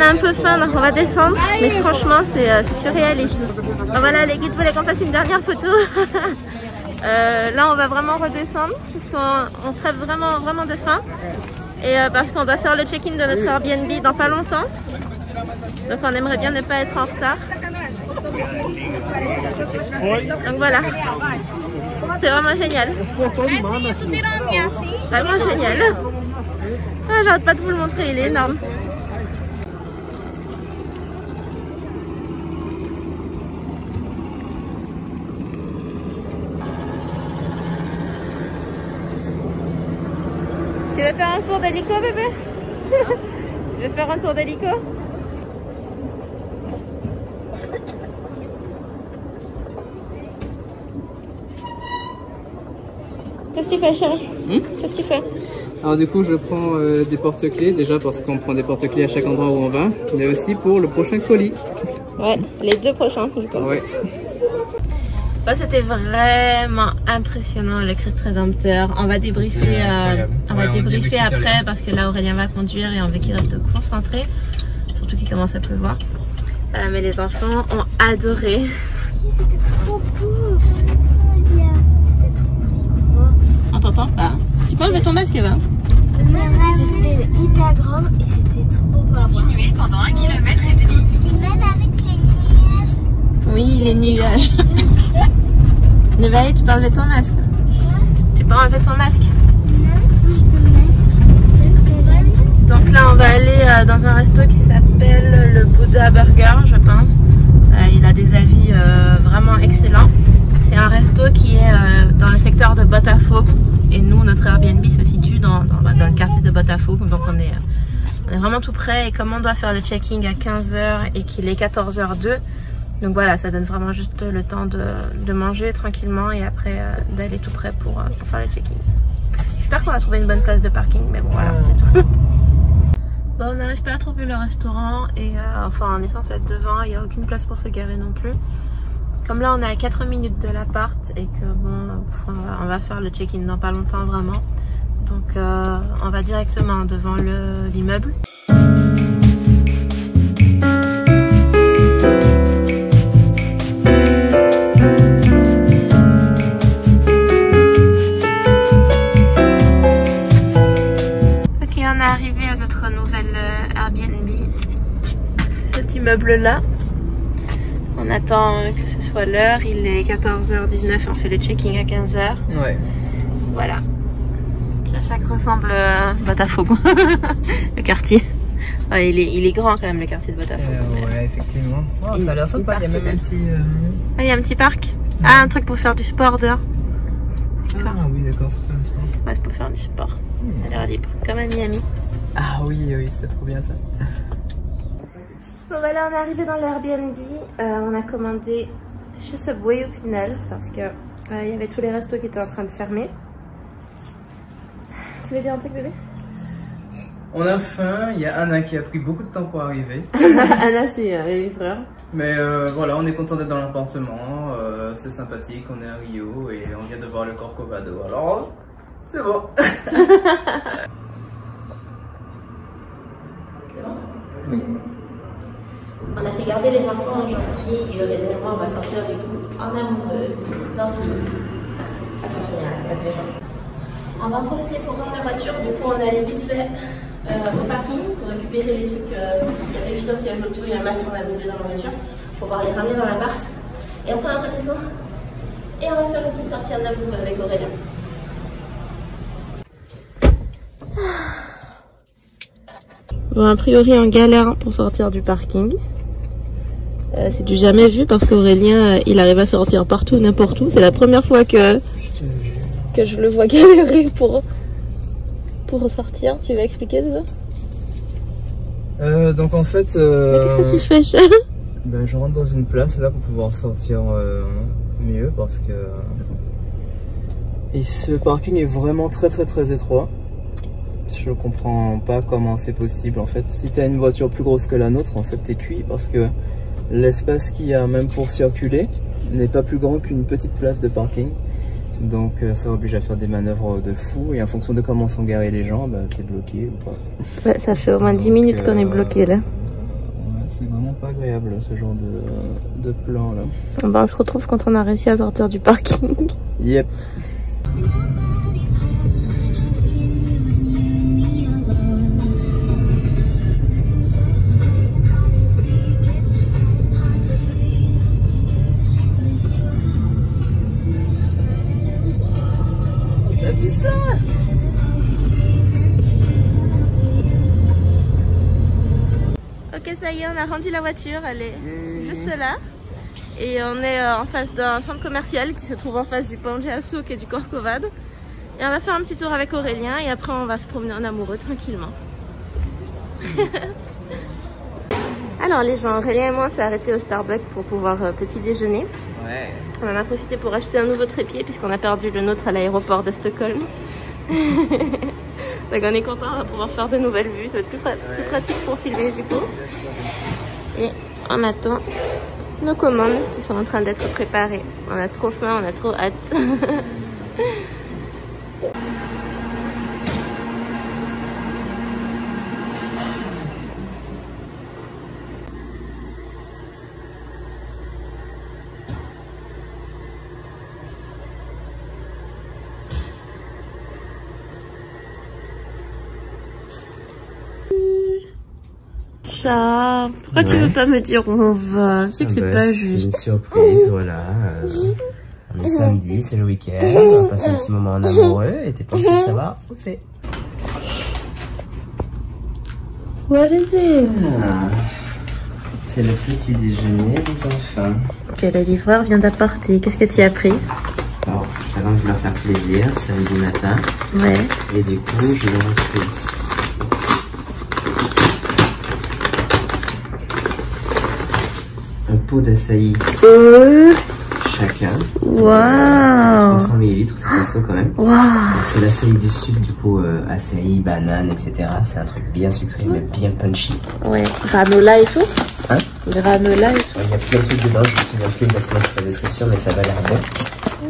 a un peu faim, donc on va descendre. Mais franchement, c'est surréaliste. Donc voilà, les guides voulaient qu'on fasse une dernière photo. Là, on va vraiment redescendre puisqu'on crève vraiment de faim. Et parce qu'on doit faire le check-in de notre Airbnb dans pas longtemps. Donc on aimerait bien ne pas être en retard. Donc voilà. C'est vraiment génial. Vraiment génial. Ah, j'arrête pas de vous le montrer, il est énorme. Tu veux faire un tour d'hélico, bébé? Tu veux faire un tour d'hélico? Qu'est-ce que tu fais, chérie? Qu'est-ce que tu fais? Alors du coup, je prends des porte-clés, déjà parce qu'on prend des porte-clés à chaque endroit où on va, mais aussi pour le prochain colis. Ouais, les deux prochains, du coup. Ouais. Ça, c'était vraiment impressionnant, le Christ Rédempteur. On va débriefer, après parce que là, Aurélien va conduire et on veut qu'il reste concentré. Surtout qu'il commence à pleuvoir. Mais les enfants ont adoré. C'était trop beau, c'était trop bien. C'était trop beau. On t'entend pas? Tu peux enlever ton masque, Eva? C'était hyper grand et c'était trop beau. Continuez pendant 1,5 km. C'était même avec les nuages. Oui, les nuages. Nevaï, tu peux enlever ton masque? Tu peux enlever ton masque? Donc là, on va aller dans un resto qui s'appelle le Buddha Burger, je pense. Il a des avis vraiment excellents. C'est un resto qui est dans le secteur de Botafogo. Et nous, notre Airbnb se situe dans le quartier de Botafogo. Donc on est vraiment tout près. Et comme on doit faire le check-in à 15 h et qu'il est 14h02, donc voilà, ça donne vraiment juste le temps de manger tranquillement et après d'aller tout près pour faire le check-in. J'espère qu'on va trouver une bonne place de parking, mais bon voilà, c'est tout. Bon, on n'arrive pas à trouver le restaurant et enfin on est censé être devant, il n'y a aucune place pour se garer non plus. Comme là on est à 4 minutes de l'appart et que bon, on va faire le check-in dans pas longtemps vraiment. Donc on va directement devant l'immeuble. On est arrivé à notre nouvelle Airbnb, cet immeuble là. On attend que ce soit l'heure, il est 14h19, on fait le check-in à 15h. Ouais. Voilà. Ça ressemble à Botafogo, le quartier. Ouais, il est grand quand même le quartier de Botafogo. Ouais, effectivement. Oh, ça a l'air sympa, il y a même un petit... Ah, il y a un petit parc. Ah, un truc pour faire du sport dehors. Ah oui, d'accord, c'est pour faire du sport. Ouais, c'est pour faire du sport. À l'air libre, comme à Miami. Ah oui, c'est trop bien ça. Bon bah là on est arrivé dans l'Airbnb, on a commandé chez Subway au final parce que il y avait tous les restos qui étaient en train de fermer. Tu veux dire un truc, bébé? On a faim, il y a Anna qui a pris beaucoup de temps pour arriver. Anna c'est les livreurs. Mais voilà, on est content d'être dans l'appartement, c'est sympathique, on est à Rio et on vient de voir le Corcovado, alors c'est bon. Oui. On a fait garder les enfants aujourd'hui et Aurélien et moi on va sortir du coup en amoureux dans une partie. Attention, il y a pas de gens. On va en profiter pour rendre la voiture, du coup on est allé vite fait au parking pour récupérer les trucs. Il y avait juste un siège auto et un masque qu'on avait oublié dans la voiture pour pouvoir les ramener dans l'appart. Et après on redescend et on va faire une petite sortie en amoureux avec Aurélien. Bon, a priori on galère pour sortir du parking. C'est du jamais vu parce qu'Aurélien il arrive à sortir partout, n'importe où. C'est la première fois que je le vois galérer pour sortir. Tu vas expliquer déjà? Donc en fait... Qu'est-ce que tu fais, ça? Ben, je rentre dans une place là pour pouvoir sortir mieux parce que... Et ce parking est vraiment très étroit. Je ne comprends pas comment c'est possible en fait. Si tu as une voiture plus grosse que la nôtre, en fait t'es cuit parce que l'espace qu'il y a même pour circuler n'est pas plus grand qu'une petite place de parking. Donc ça oblige à faire des manœuvres de fou et en fonction de comment sont garés les gens, bah, t'es bloqué ou pas. Ouais, ça fait au moins 10 minutes qu'on est bloqué là. agréable ce genre de plan là. Bah, on se retrouve quand on a réussi à sortir du parking. Yep. T'as vu ça? Ok, ça y est, on a rendu la voiture, elle est juste là. Et on est en face d'un centre commercial qui se trouve en face du Pange à Souk et du Corcovado. Et on va faire un petit tour avec Aurélien et après on va se promener en amoureux tranquillement. Alors les gens, Aurélien et moi on s'est arrêtés au Starbucks pour pouvoir petit déjeuner. Ouais. On en a profité pour acheter un nouveau trépied puisqu'on a perdu le nôtre à l'aéroport de Stockholm. Donc on est content, on va pouvoir faire de nouvelles vues, ça va être plus pratique pour filmer du coup. Et on attend nos commandes qui sont en train d'être préparées. On a trop faim, on a trop hâte. Chat, pourquoi tu veux pas me dire où on va? C'est que c'est pas juste. C'est une surprise, voilà. On est samedi, c'est le week-end. On va passer un petit moment en amoureux et t'es pas obligé de savoir où c'est. What is it? C'est le petit déjeuner des enfants. Que le livreur vient d'apporter. Qu'est-ce que tu as pris? Alors, avant de leur faire plaisir, samedi matin. Ouais. Et du coup, je leur ai pris un pot d'açaï chacun. Waouh! 300 ml, c'est costaud quand même. Waouh! C'est l'açaï du sud, du coup, açaï, banane, etc. C'est un truc bien sucré, mais bien punchy. Ouais, granola et tout? Hein? Granola et tout. Il y a plein de trucs dedans, je me souviens plus exactement de la description, mais ça va l'air bon.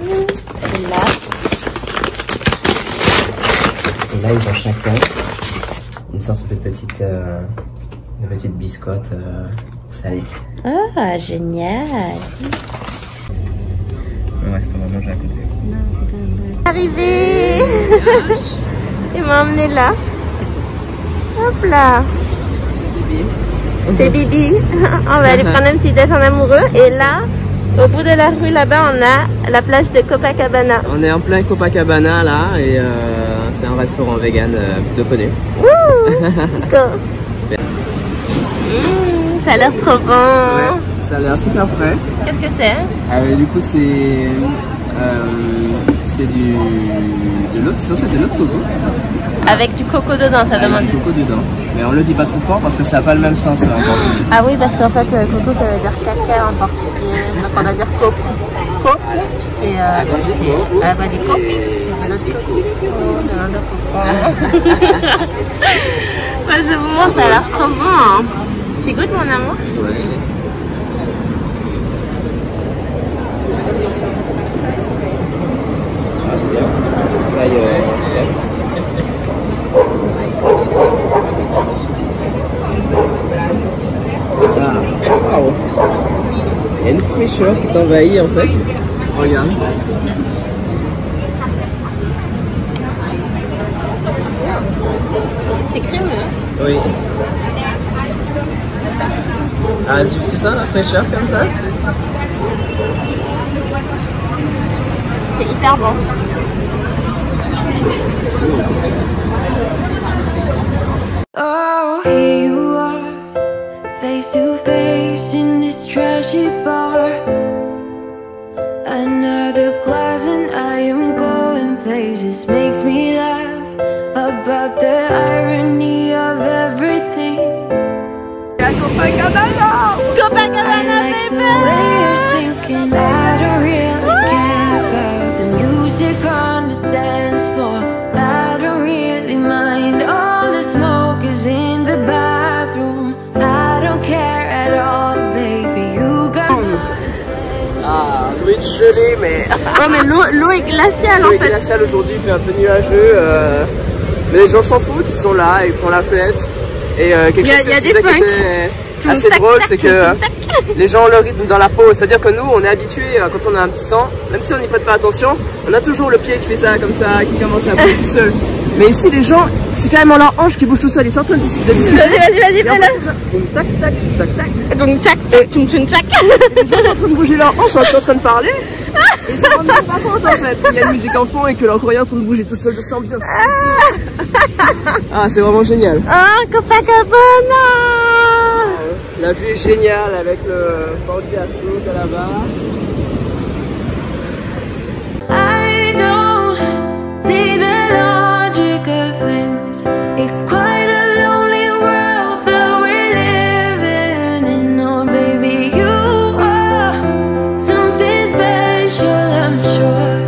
Et là. Et là, ils ont chacun une sorte de petite biscotte salée. Ah, génial! Ouais, c'est un moment à côté. Arrivé! Il m'a emmené là. Hop là! Chez Bibi. On va aller prendre un petit déj en amoureux. Et là, au bout de la rue là-bas, on a la plage de Copacabana. On est en plein Copacabana là et c'est un restaurant vegan plutôt connu. Wouh! Go! Ça a l'air trop bon. Ouais, ça a l'air super frais. Qu'est-ce que c'est? Du coup c'est de l'eau de coco. Avec du coco dedans, ça demande. Du coco dedans. Mais on le dit pas trop fort parce que ça n'a pas le même sens en portugais. Ah oui, parce qu'en fait coco ça veut dire caca en portugais. Donc on va dire coco. Coco, c'est Água de coco. Água de coco. C'est de l'eau de coco. De l'eau de coco. Moi je vous montre, ça a l'air trop bon. Hein. Tu goûtes mon amour? Ouais. Ah c'est bien. C'est bien. Ah, wow. Il y a une fraîcheur qui t'envahit en fait. Regarde. C'est crémeux. Hein? Oui. Ah, tu sens la fraîcheur comme ça? C'est hyper bon. Oh, here you are, face to face in this trashy bar. Another glass and I am going places. Makes me laugh about the irony of everything. Copacabana! Copacabana, I like the way you're thinking. I don't really care about the music on the dance floor. I don't really mind all the smoke is in the bathroom. I don't care at all, baby. You got Ah, l'eau est gelée, mais. Oh, mais l'eau est glaciale en L'eau est fait. glaciale aujourd'hui, il fait un peu nuageux. Mais les gens s'en foutent, ils sont là, ils font la fête. Et quelque chose y a que des je disais punks. assez drôle, c'est que les gens ont le rythme dans la peau. C'est-à-dire que nous, on est habitués, quand on a un petit sang, même si on n'y prête pas attention, on a toujours le pied qui fait ça comme ça, qui commence à bouger tout seul. Mais ici, les gens, c'est carrément leur hanche qui bouge tout seul. Ils sont en train de discuter. Vas-y, fais-le. Tac, tac, tac, tac. Donc, tchac, tchac, tchoum, tchoum, tchac. Les gens sont en train de bouger leur hanche, ils sont en train de parler. Et ils se rendent même pas compte en fait qu'il y a une musique en fond et que leur courrier est en train de bouger tout seul. Je sens bien. Ah, c'est vraiment génial. Oh, Copacabana. La vue est géniale avec le Bordiato de là-bas. I don't see the logic of things. It's quite a lonely world that we're living in. Oh, baby, you are something special, I'm sure.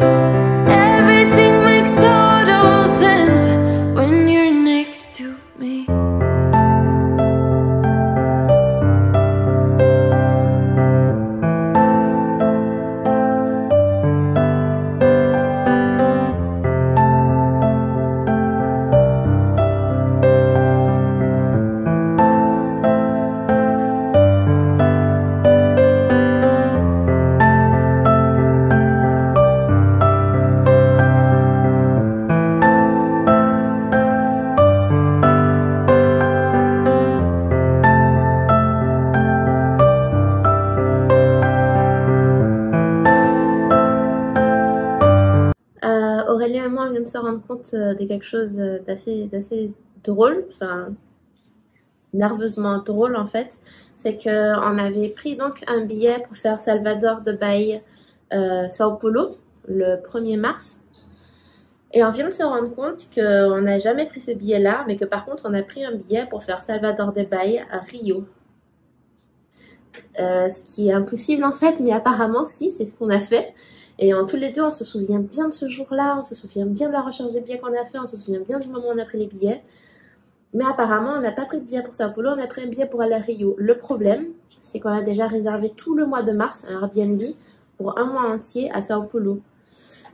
Everything makes total sense when you're next to me. Aurélien et moi, on vient de se rendre compte de quelque chose d'assez drôle, enfin nerveusement drôle en fait. C'est qu'on avait pris donc un billet pour faire Salvador de Bahia, Sao Paulo, le 1er mars. Et on vient de se rendre compte qu'on n'a jamais pris ce billet-là, mais que par contre on a pris un billet pour faire Salvador de Bahia à Rio. Ce qui est impossible en fait, mais apparemment si, c'est ce qu'on a fait. Et en tous les deux, on se souvient bien de ce jour-là, on se souvient bien de la recherche des billets qu'on a fait, on se souvient bien du moment où on a pris les billets. Mais apparemment, on n'a pas pris de billet pour Sao Paulo, on a pris un billet pour aller à Rio. Le problème, c'est qu'on a déjà réservé tout le mois de mars un Airbnb pour un mois entier à Sao Paulo.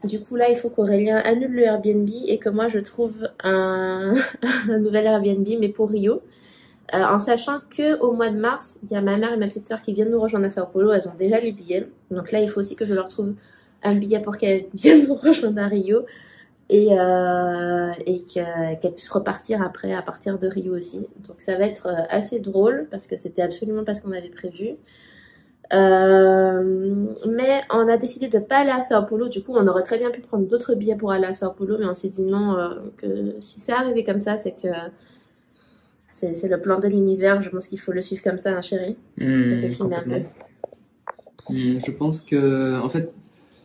Du coup, là, il faut qu'Aurélien annule le Airbnb et que moi, je trouve un nouvel Airbnb, mais pour Rio. En sachant qu'au mois de mars, il y a ma mère et ma petite soeur qui viennent nous rejoindre à Sao Paulo, elles ont déjà les billets. Donc là, il faut aussi que je leur trouve un billet pour qu'elle vienne nous rejoindre à Rio et qu'elle puisse repartir après à partir de Rio aussi. Donc ça va être assez drôle parce que c'était absolument pas ce qu'on avait prévu. Mais on a décidé de pas aller à Sao Paulo. Du coup, on aurait très bien pu prendre d'autres billets pour aller à Sao Paulo, mais on s'est dit non, que si c'est arrivé comme ça, c'est que c'est le plan de l'univers. Je pense qu'il faut le suivre comme ça, hein, chérie. Je pense que, en fait,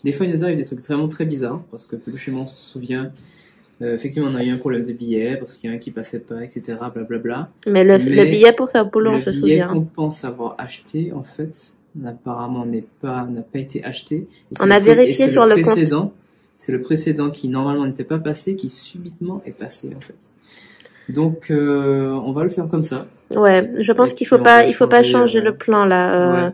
des fois, il nous arrive des trucs vraiment très bizarres, parce que Peluche et moi, on se souvient, effectivement, on a eu un problème de billet, parce qu'il y a un qui passait pas, etc., blablabla. Mais le billet pour Sao Paulo, on se souvient. Le billet qu'on pense avoir acheté, en fait, apparemment, n'a pas été acheté. On a vérifié sur le compte. C'est le précédent qui, normalement, n'était pas passé, qui subitement est passé, en fait. Donc, on va le faire comme ça. Ouais, je pense qu'il faut pas changer le plan, là. Ouais.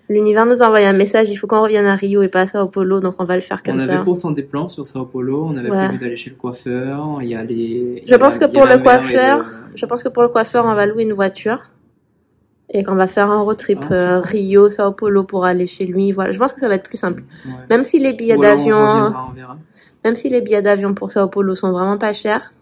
L'univers nous a envoyé un message, il faut qu'on revienne à Rio et pas à Sao Paulo, donc on va le faire comme ça. On avait pourtant des plans sur Sao Paulo, on avait prévu d'aller chez le coiffeur, il y a les... Je pense que pour le coiffeur, on va louer une voiture et qu'on va faire un road trip Rio, Sao Paulo pour aller chez lui. Voilà, je pense que ça va être plus simple. Ouais. Même si les billets d'avion, on verra. Même si les billets d'avion pour Sao Paulo sont vraiment pas chers.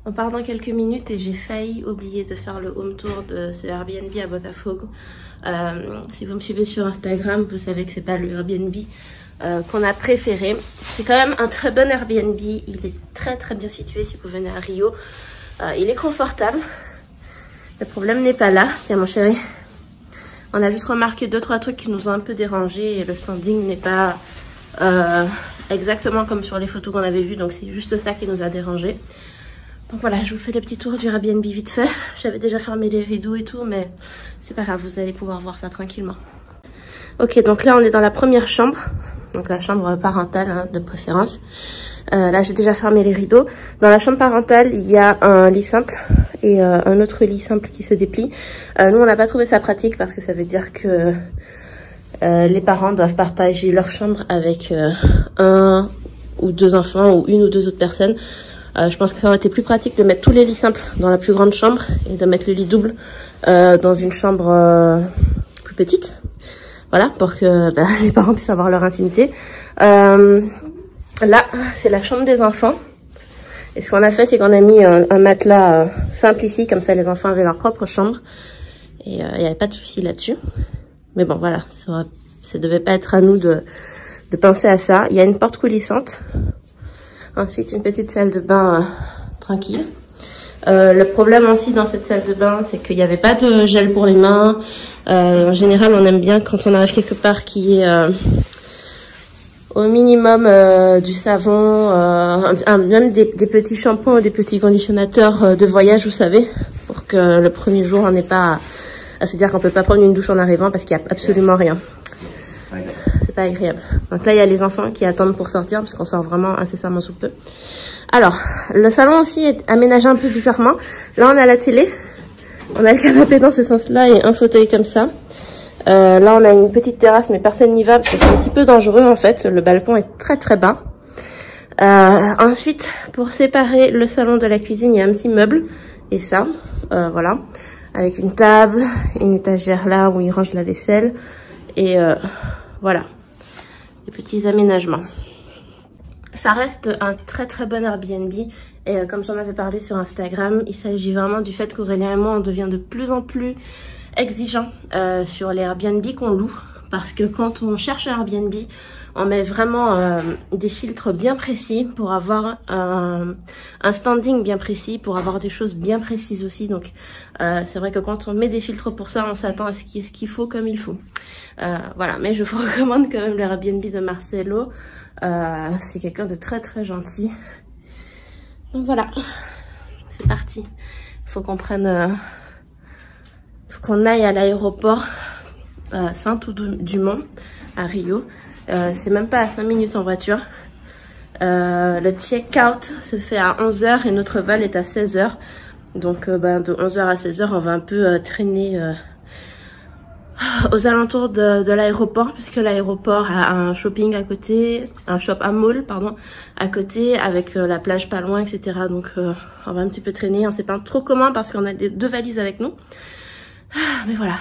On part dans quelques minutes et j'ai failli oublier de faire le home tour de ce Airbnb à Botafogo. Si vous me suivez sur Instagram, vous savez que c'est pas le Airbnb qu'on a préféré. C'est quand même un très bon Airbnb. Il est très très bien situé si vous venez à Rio. Il est confortable. Le problème n'est pas là. Tiens mon chéri. On a juste remarqué 2-3 trucs qui nous ont un peu dérangés et le standing n'est pas exactement comme sur les photos qu'on avait vues. Donc c'est juste ça qui nous a dérangés. Donc voilà, je vous fais le petit tour du Airbnb vite fait. J'avais déjà fermé les rideaux et tout, mais c'est pas grave, vous allez pouvoir voir ça tranquillement. Ok, donc là on est dans la première chambre, donc la chambre parentale hein, de préférence. Là j'ai déjà fermé les rideaux. Dans la chambre parentale il y a un lit simple et un autre lit simple qui se déplie. Nous on n'a pas trouvé ça pratique parce que ça veut dire que les parents doivent partager leur chambre avec un ou deux enfants ou une ou deux autres personnes. Je pense que ça aurait été plus pratique de mettre tous les lits simples dans la plus grande chambre et de mettre le lit double dans une chambre plus petite. Voilà, pour que les parents puissent avoir leur intimité. Là, c'est la chambre des enfants. Et ce qu'on a fait, c'est qu'on a mis un matelas simple ici, comme ça les enfants avaient leur propre chambre. Et il n'y avait pas de souci là-dessus. Mais bon, voilà, ça devait pas être à nous de penser à ça. Il y a une porte coulissante. Ensuite, une petite salle de bain tranquille. Le problème aussi dans cette salle de bain, c'est qu'il n'y avait pas de gel pour les mains. En général, on aime bien quand on arrive quelque part qu'il y ait au minimum du savon, même des petits shampoings, des petits conditionnateurs de voyage, vous savez, pour que le premier jour, on n'ait pas à se dire qu'on peut pas prendre une douche en arrivant parce qu'il n'y a absolument rien. C'est pas agréable. Donc là, il y a les enfants qui attendent pour sortir parce qu'on sort vraiment incessamment sous peu. Alors, le salon aussi est aménagé un peu bizarrement. Là, on a la télé. On a le canapé dans ce sens-là et un fauteuil comme ça. Là, on a une petite terrasse, mais personne n'y va parce que c'est un petit peu dangereux en fait. Le balcon est très très bas. Ensuite, pour séparer le salon de la cuisine, il y a un petit meuble. Et ça, voilà. Avec une table, une étagère là où il range la vaisselle. Et voilà. Les petits aménagements. Ça reste un très très bon Airbnb. Et comme j'en avais parlé sur Instagram, il s'agit vraiment du fait qu'Aurélien et moi, on devient de plus en plus exigeant sur les Airbnb qu'on loue, parce que quand on cherche un Airbnb, on met vraiment des filtres bien précis pour avoir un standing bien précis, pour avoir des choses bien précises aussi. Donc c'est vrai que quand on met des filtres pour ça, on s'attend à ce qu'il faut comme il faut. Voilà, mais je vous recommande quand même le Airbnb de Marcelo. C'est quelqu'un de très très gentil. Donc voilà, c'est parti. Faut qu'on prenne... faut qu'on aille à l'aéroport Saint-Ouen-du-Mont à Rio. C'est même pas à 5 minutes en voiture. Le check-out se fait à 11h et notre vol est à 16h. Donc de 11h à 16h, on va un peu traîner aux alentours de l'aéroport, puisque l'aéroport a un shopping à côté, un mall pardon, à côté, avec la plage pas loin, etc. Donc on va un petit peu traîner. On sait pas trop comment parce qu'on a deux valises avec nous. Mais voilà,